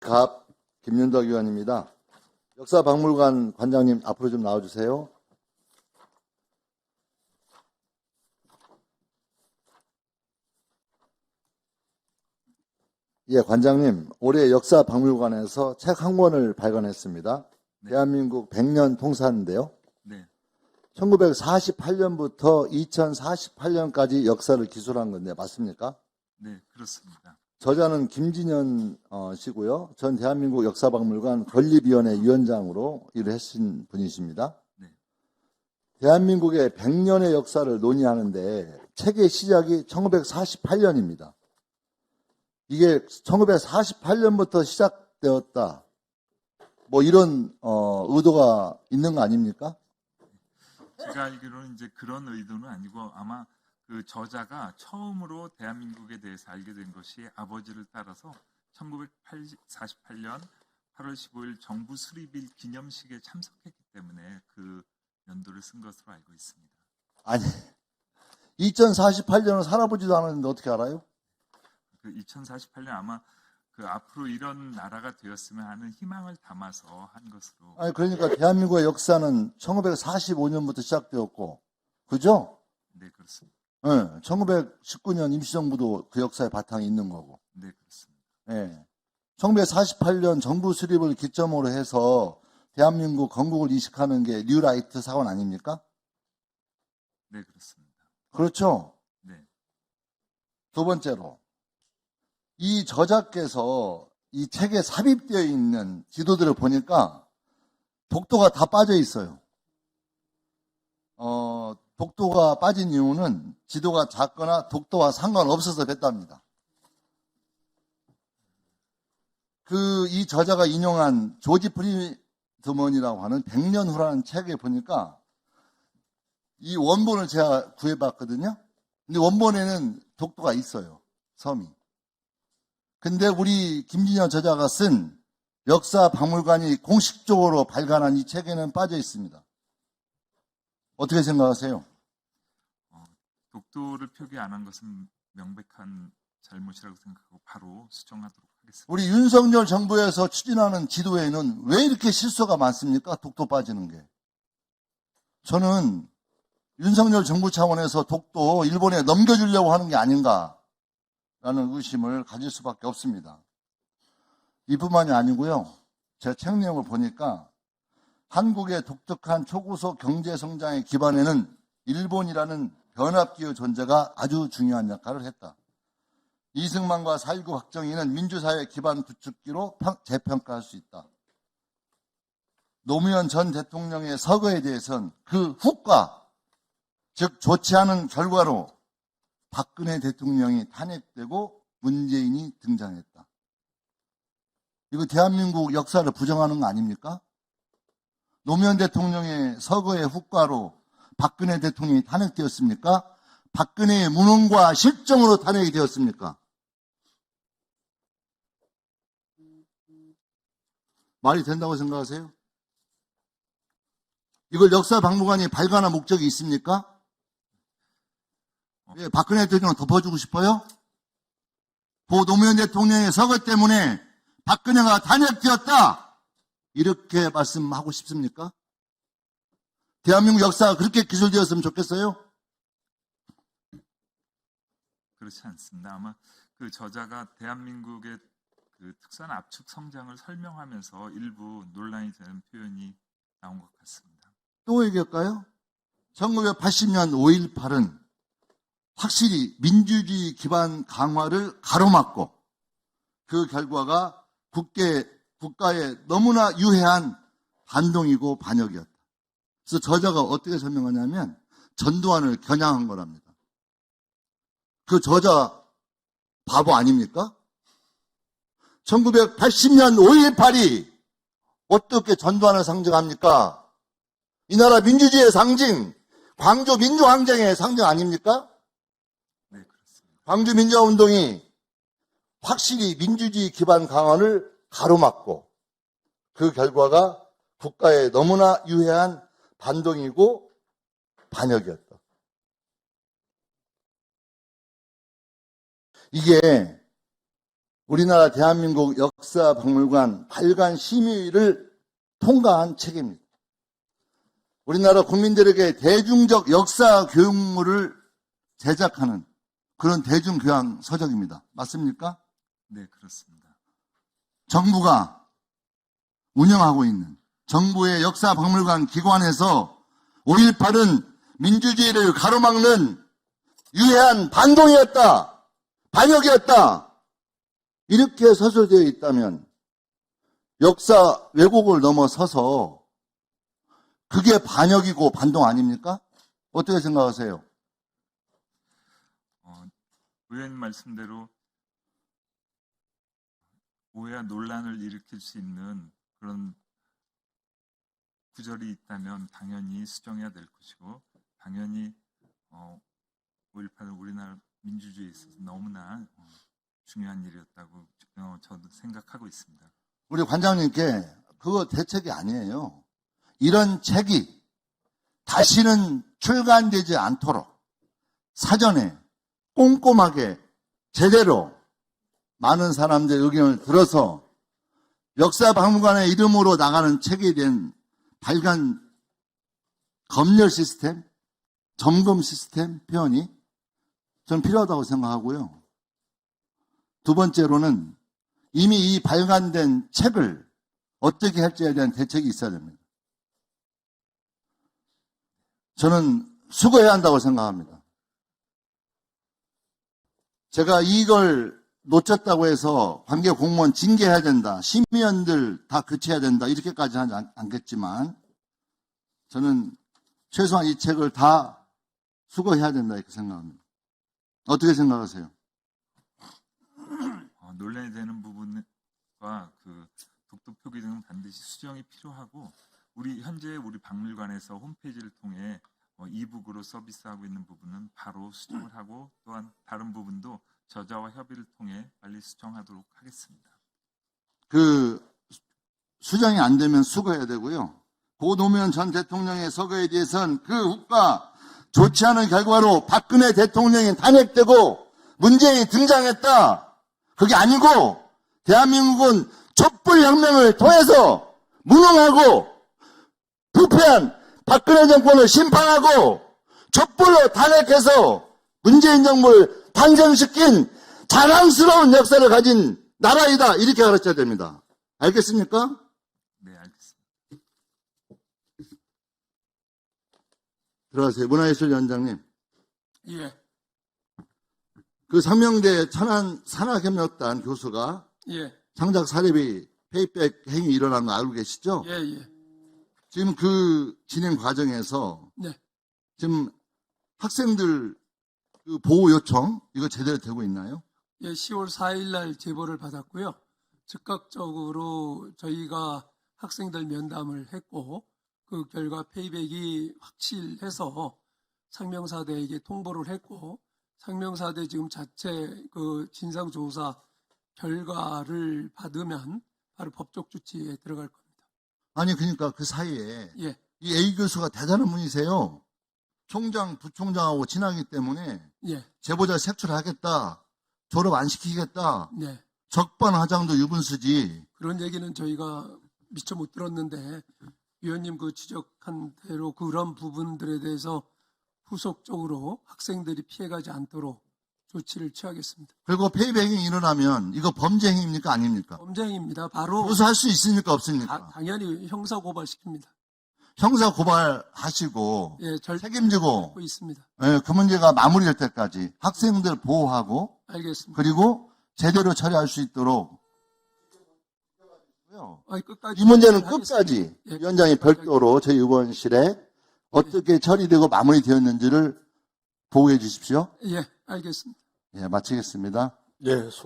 갑 김윤덕 의원입니다. 역사박물관 관장님 앞으로 좀 나와주세요. 예, 관장님, 올해 역사박물관에서 책 한 권을 발간했습니다. 네. 대한민국 100년 통사인데요. 네, 1948년부터 2048년까지 역사를 기술한 건데 맞습니까? 네, 그렇습니다. 저자는 김진현 씨고요. 전 대한민국 역사박물관 건립위원회 위원장으로 일을 하신 분이십니다. 네. 대한민국의 100년의 역사를 논의하는데 책의 시작이 1948년입니다. 이게 1948년부터 시작되었다. 뭐 이런 의도가 있는 거 아닙니까? 제가 알기로는 이제 그런 의도는 아니고 아마 그 저자가 처음으로 대한민국에 대해서 알게 된 것이 아버지를 따라서 1948년 8월 15일 정부 수립일 기념식에 참석했기 때문에 그 연도를 쓴 것으로 알고 있습니다. 아니, 2048년은 살아보지도 않았는데 어떻게 알아요? 그 2048년 아마 그 앞으로 이런 나라가 되었으면 하는 희망을 담아서 한 것으로. 아니, 그러니까 대한민국의 역사는 1945년부터 시작되었고, 그죠? 네, 그렇습니다. 네, 1919년 임시정부도 그 역사의 바탕이 있는 거고. 네, 그렇습니다. 네. 1948년 정부 수립을 기점으로 해서 대한민국 건국을 이식하는 게 뉴라이트 사원 아닙니까? 네, 그렇습니다. 그렇죠? 네. 두 번째로, 이 저자께서 이 책에 삽입되어 있는 지도들을 보니까 독도가 다 빠져 있어요. 독도가 빠진 이유는 지도가 작거나 독도와 상관없어서 됐답니다. 이 저자가 인용한 조지 프리드먼이라고 하는 100년 후라는 책에 보니까 이 원본을 제가 구해봤거든요. 근데 원본에는 독도가 있어요. 섬이. 근데 우리 김진현 저자가 쓴 역사박물관이 공식적으로 발간한 이 책에는 빠져 있습니다. 어떻게 생각하세요? 독도를 표기 안 한 것은 명백한 잘못이라고 생각하고 바로 수정하도록 하겠습니다. 우리 윤석열 정부에서 추진하는 지도에는 왜 이렇게 실수가 많습니까? 독도 빠지는 게. 저는 윤석열 정부 차원에서 독도 일본에 넘겨주려고 하는 게 아닌가라는 의심을 가질 수밖에 없습니다. 이뿐만이 아니고요. 제 책 내용을 보니까 한국의 독특한 초고속 경제 성장의 기반에는 일본이라는 변압기의 존재가 아주 중요한 역할을 했다. 이승만과 4.19 박정희는 민주사회 기반 구축기로 재평가할 수 있다. 노무현 전 대통령의 서거에 대해서는 그 후과, 즉 좋지 않은 결과로 박근혜 대통령이 탄핵되고 문재인이 등장했다. 이거 대한민국 역사를 부정하는 거 아닙니까? 노무현 대통령의 서거의 후과로 박근혜 대통령이 탄핵되었습니까? 박근혜의 무능과 실정으로 탄핵이 되었습니까? 말이 된다고 생각하세요? 이걸 역사박물관이 발간한 목적이 있습니까? 예, 박근혜 대통령 덮어주고 싶어요? 노무현 대통령의 서거 때문에 박근혜가 탄핵되었다. 이렇게 말씀하고 싶습니까? 대한민국 역사가 그렇게 기술되었으면 좋겠어요? 그렇지 않습니다. 아마 그 저자가 대한민국의 그 특수한 압축 성장을 설명하면서 일부 논란이 되는 표현이 나온 것 같습니다. 또 얘기할까요? 1980년 5.18은 확실히 민주주의 기반 강화를 가로막고 그 결과가 국가에 너무나 유해한 반동이고 반역이었다. 그래서 저자가 어떻게 설명하냐면 전두환을 겨냥한 거랍니다. 그 저자 바보 아닙니까? 1980년 5.18이 어떻게 전두환을 상징합니까? 이 나라 민주주의의 상징, 광주 민주항쟁의 상징 아닙니까? 네, 그렇습니다. 광주 민주화운동이 확실히 민주주의 기반 강화를 가로막고 그 결과가 국가에 너무나 유해한 반동이고 반역이었다. 이게 우리나라 대한민국 역사박물관 발간 심의를 통과한 책입니다. 우리나라 국민들에게 대중적 역사 교육물을 제작하는 그런 대중교양 서적입니다. 맞습니까? 네, 그렇습니다. 정부가 운영하고 있는 정부의 역사박물관 기관에서 5.18은 민주주의를 가로막는 유해한 반동이었다, 반역이었다, 이렇게 서술되어 있다면 역사 왜곡을 넘어서서 그게 반역이고 반동 아닙니까? 어떻게 생각하세요? 의원님 말씀대로 오해와 논란을 일으킬 수 있는 그런 구절이 있다면 당연히 수정해야 될 것이고, 당연히 5.18은 우리나라 민주주의에 있어서 너무나 중요한 일이었다고 저도 생각하고 있습니다. 우리 관장님께 그거 대책이 아니에요. 이런 책이 다시는 출간되지 않도록 사전에 꼼꼼하게 제대로 많은 사람들의 의견을 들어서 역사박물관의 이름으로 나가는 책에 대한 발간 검열 시스템, 점검 시스템 표현이 저는 필요하다고 생각하고요. 두 번째로는 이미 이 발간된 책을 어떻게 할지에 대한 대책이 있어야 됩니다. 저는 수거해야 한다고 생각합니다. 제가 이걸 놓쳤다고 해서 관계 공무원 징계해야 된다, 심의원들 다 교체해야 된다, 이렇게까지 하지 않겠지만 저는 최소한 이 책을 다 수거해야 된다 이렇게 생각합니다. 어떻게 생각하세요? 논란이 되는 부분과 그 독도 표기 등은 반드시 수정이 필요하고, 현재 우리 박물관에서 홈페이지를 통해 이북으로 서비스하고 있는 부분은 바로 수정을 하고, 또한 다른 부분도 저자와 협의를 통해 빨리 수정하도록 하겠습니다. 그 수정이 안 되면 수거해야 되고요. 고 노무현 전 대통령의 서거에 대해서는 그 후과 좋지 않은 결과로 박근혜 대통령이 탄핵되고 문재인이 등장했다. 그게 아니고 대한민국은 촛불혁명을 통해서 무능하고 부패한 박근혜 정권을 심판하고 촛불로 탄핵해서 문재인 정부를 탄생시킨 자랑스러운 역사를 가진 나라이다. 이렇게 가르쳐야 됩니다. 알겠습니까? 네, 알겠습니다. 들어가세요. 문화예술위원장님. 예, 그 상명대 천안 산학협력단 교수가 예, 창작 사례비 페이백 행위 일어난 거 알고 계시죠? 예, 예. 지금 그 진행 과정에서 네. 지금 학생들 그 보호 요청 이거 제대로 되고 있나요? 예, 10월 4일 날 제보를 받았고요. 즉각적으로 저희가 학생들 면담을 했고, 그 결과 페이백이 확실해서 상명사대에게 통보를 했고, 상명사대 지금 자체 그 진상조사 결과를 받으면 바로 법적 조치에 들어갈 겁니다. 아니 그러니까 그 사이에 예, 이 A 교수가 대단한 분이세요. 총장, 부총장하고 친하기 때문에 예, 제보자 색출하겠다, 졸업 안 시키겠다, 네. 적반하장도 유분수지. 그런 얘기는 저희가 미처 못 들었는데, 위원님 그 지적한 대로 그런 부분들에 대해서 후속적으로 학생들이 피해가지 않도록 조치를 취하겠습니다. 그리고 페이백이 일어나면 이거 범죄 행위입니까 아닙니까? 범죄입니다. 바로 교수할 수 있습니까 없습니까? 당연히 형사 고발시킵니다. 형사 고발하시고 예, 책임지고 하고 있습니다. 예, 그 문제가 마무리될 때까지 학생들 보호하고 알겠습니다. 그리고 제대로 처리할 수 있도록 끝까지 이 문제는 하겠습니다. 끝까지 예, 위원장이 별도로 저희 의원실에 어떻게 처리되고 마무리되었는지를 보고해 주십시오. 예, 알겠습니다. 예, 마치겠습니다. 예,